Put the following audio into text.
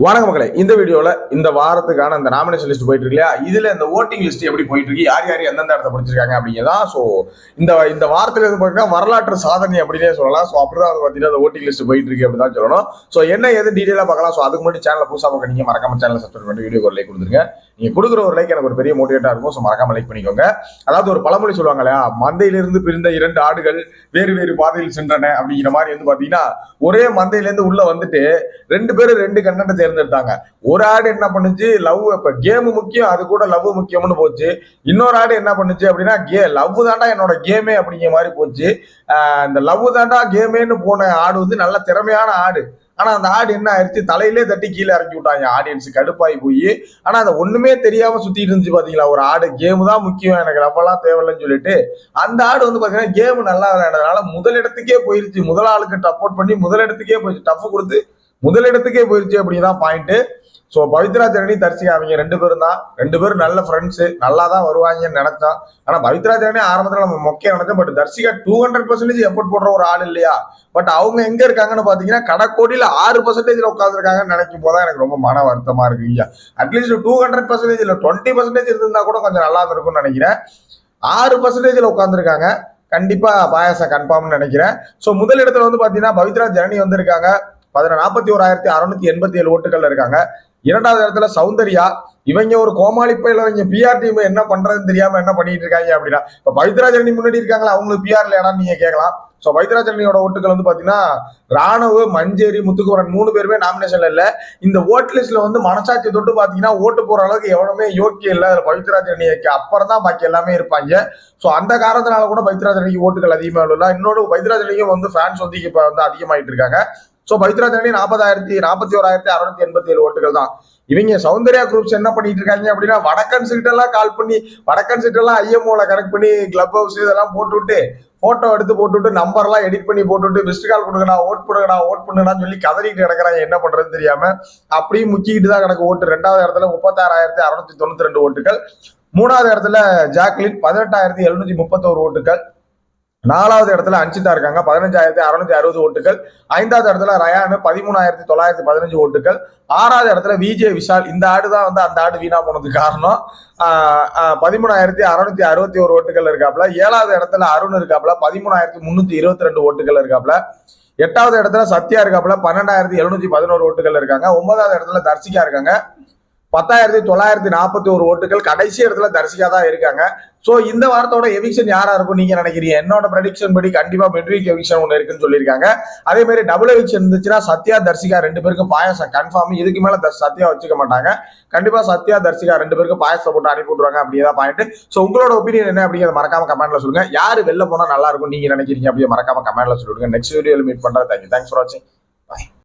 வணக்க மக்களே, இந்த வீடியோல இந்த வாரத்துக்கான அந்த நாமினேஷன் லிஸ்ட் போயிட்டு இருக்கு இல்லையா, இதுல இந்த ஓட்டிங் லிஸ்ட் எப்படி போயிட்டு இருக்கு, யார் யார் எந்தெந்த இடத்த பிடிச்சிருக்காங்க அப்படிங்கிறதா. ஸோ இந்த வாரத்துல இருந்து பார்த்தீங்கன்னா வரலாற்று சாதனை அப்படின்னே சொல்லலாம். ஸோ அப்படிதான் வந்து பார்த்தீங்கன்னா அந்த ஓட்டிங் லிஸ்ட் போயிட்டு இருக்கு அப்படின்னு தான் சொல்லணும். ஸோ என்ன எது டீடைலா பார்க்கலாம். ஸோ அதுக்கு முன்னாடி சேனல் புதுசாக பார்க்க நீங்க மறக்காம சேனல் சப்ஸ்கிரைப் பண்ணி வீடியோ ஒரு லைக் கொடுத்துருங்க. நீங்க கொடுக்குற ஒரு லைக் எனக்கு ஒரு பெரிய மோட்டிவேட்டா இருக்கும். ஸோ மறக்காம லைக் பண்ணிக்கோங்க. அதாவது ஒரு பழமொழி சொல்லுவாங்க இல்லையா, மந்தையிலிருந்து பிரிந்த இரண்டு ஆடுகள் வேறு வேறு பாதையில் சென்றன அப்படிங்கிற மாதிரி வந்து பாத்தீங்கன்னா ஒரே மந்தையிலேருந்து உள்ள வந்துட்டு ரெண்டு பேரும் ரெண்டு கண்டென்ட்டை தேர்ந்தெடுத்தாங்க. ஒரு ஆடு என்ன பண்ணுச்சு, லவ் இப்ப கேம் முக்கியம், அது கூட லவ் முக்கியம்னு போச்சு. இன்னொரு ஆடு என்ன பண்ணுச்சு அப்படின்னா, லவ் தாண்டா என்னோட கேமே அப்படிங்கிற மாதிரி போச்சு. இந்த லவ் தாண்டா கேமேன்னு போன ஆடு வந்து நல்ல திறமையான ஆடு. ஆனா அந்த ஆடு என்ன ஆயிடுச்சு, தலையிலே தட்டி கீழே இறக்கி விட்டாங்க. ஆடியன்ஸ் கடுப்பாகி போய், ஆனா அதை ஒண்ணுமே தெரியாம சுத்திட்டு இருந்துச்சு பாத்தீங்களா. ஒரு ஆடு கேம் தான் முக்கியம், எனக்கு லவ்வெல்லாம் தேவையில்லைன்னு சொல்லிட்டு அந்த ஆடு வந்து பாத்தீங்கன்னா கேம் நல்லா விளையாடுறதுனால முதலிடத்துக்கே போயிருச்சு. முதல் ஆளுக்கு சப்போர்ட் பண்ணி முதலிடத்துக்கே போயிடுச்சு, டஃப் கொடுத்து முதலிடத்துக்கே போயிருச்சு அப்படிதான் பாயிண்ட். ஸோ பவித்ரா ஜனனி தர்சிகா அவங்க ரெண்டு பேரும் நல்ல ஃப்ரெண்ட்ஸ், நல்லா தான் வருவாங்கன்னு நினைச்சோம். ஆனா பவித்ரா ஜனனி ஆரம்பத்தில் நம்ம மொக்கையா நினைச்சோம். பட் தர்சிகா 200% எஃபர்ட் போடுற ஒரு ஆள் இல்லையா. பட் அவங்க எங்க இருக்காங்கன்னு பாத்தீங்கன்னா கடைக்கோடியில 6% உட்காந்துருக்காங்கன்னு நினைக்கும் போதான் எனக்கு ரொம்ப மன வருத்தமா இருக்கு. ஐயா அட்லீஸ்ட் 200% இல்ல 20% இருந்தா கூட கொஞ்சம் நல்லா இருக்கும்னு நினைக்கிறேன். 6% உட்காந்துருக்காங்க. கண்டிப்பா பாயாசம் கன்ஃபார்ம்னு நினைக்கிறேன். ஸோ முதல் இடத்துல வந்து பாத்தீங்கன்னா பவித்ரா ஜனனி வந்திருக்காங்க. 41,687 ஓட்டுகள் இருக்காங்க. இரண்டாவது இடத்துல சௌந்தர்யா. இவங்க ஒரு கோமாளி பயில இவங்க பிஆர் டீம் என்ன பண்றதுன்னு தெரியாம என்ன பண்ணிட்டு இருக்காங்க அப்படின்னா, இப்ப பவித்ரா ஜனனி முன்னாடி இருக்காங்களா, அவங்களுக்கு பிஆர் இல்லையான்னு நீங்க கேட்கலாம். ஸோ பவித்ரா ஜனனியோட ஓட்டுகள் வந்து பாத்தீங்கன்னா ராணுவ, மஞ்சேரி, முத்துக்குமரன் 3 பேருமே நாமினேஷன்ல இல்ல. இந்த ஓட் லிஸ்ட்ல வந்து மனசாட்சி தொட்டு பாத்தீங்கன்னா ஓட்டு போற அளவுக்கு எவனுமே யோக்கியம் இல்லை. அதுல பவித்ரா ஜனனிக்கு அப்புறம் தான் பாக்கி எல்லாமே இருப்பாங்க. ஸோ அந்த காரணத்தினால கூட பவித்ரா ஜனனிக்கு ஓட்டுகள் அதிகமா இல்லை. இன்னொரு பவித்ரா ஜனனிக்கும் வந்து ஃபேன்ஸ் வந்து இப்ப வந்து அதிகமாயிட்டு இருக்காங்க. ஸோ பவித்ரா ஜனனி 41,687 ஓட்டுகள் தான். இவங்க சௌந்தர்யா குரூப்ஸ் என்ன பண்ணிட்டு இருக்காங்க அப்படின்னா, வடக்கன் சீட் எல்லாம் கால் பண்ணி, வடக்கன் சீட் எல்லாம் ஐஎம்ஓல கனெக்ட் பண்ணி கிளப் ஹவுஸ் இதெல்லாம் போட்டுவிட்டு போட்டோ எடுத்து போட்டுவிட்டு நம்பர் எல்லாம் எடிட் பண்ணி போட்டுவிட்டு மிஸ்ட் கால் கொடுங்கடா, ஓட் பண்ணுங்கடான்னு சொல்லி கதறிட்டு கிடக்குறாங்க. என்ன பண்றதுன்னு தெரியாம அப்படியும் முக்கிட்டு தான் கிடக்கு ஓட்டு. 2வது இடத்துல 36,692 ஓட்டுகள். 3வது இடத்துல ஜாக்லின் 18,731 ஓட்டுகள். 4வது இடத்துல அன்சிதா இருக்காங்க, 15,660 ஓட்டுகள். 5வது இடத்துல ரயானு 13,915 ஓட்டுகள். 6வது இடத்துல விஜே விஷால். இந்த ஆடு தான் வந்து அந்த ஆடு வீணா போனதுக்கு காரணம். 13,661 ஓட்டுகள் இருக்காப்ல. 7வது இடத்துல அருண் இருக்காப்ல, 13,322 ஓட்டுகள் இருக்காப்ல. 8வது இடத்துல சத்யா இருக்காப்ல, 12,711 ஓட்டுகள் இருக்காங்க. 9வது இடத்துல தர்சிகா இருக்காங்க, 10,941 ஓட்டுகள். கடைசி இடத்துல தர்சிகா தான் இருக்காங்க. சோ இந்த வாரத்தோட எவிக்ஷன் யாரா இருக்கும் நீங்க நினைக்கிறீங்க? என்னோட ப்ரெடிக்ஷன் படி கண்டிப்பா மெட்ரிக் எவிக்ஷன் ஒன்று இருக்குன்னு சொல்லியிருக்காங்க. அதே மாதிரி டபுள் எவிக்ஷன் இருந்துச்சுன்னா சத்யா தர்சிகா 2 பேருக்கும் பாயசம் கன்ஃபார்ம். இதுக்கு மேல சத்யா வச்சுக்க மாட்டாங்க. கண்டிப்பா சத்யா தர்சிகா 2 பேருக்கும் பாயசம் போட்டு அனுப்பி விட்டுருவாங்க. அப்படியே பாயிண்ட். சோ உங்களோட ஒப்பீனியன் என்ன அப்படிங்கிறத மறக்காம கமெண்ட்ல சொல்லுங்க. யாரு வெளில போனா நல்லா இருக்கும் நீங்க நினைக்கிறீங்க அப்படியே மறக்காம கமெண்ட்ல சொல்லுங்க. நெக்ஸ்ட் வீடியோல மீட் பண்றேன். தேங்க்ஸ் ஃபார் வாட்சிங். பாய்.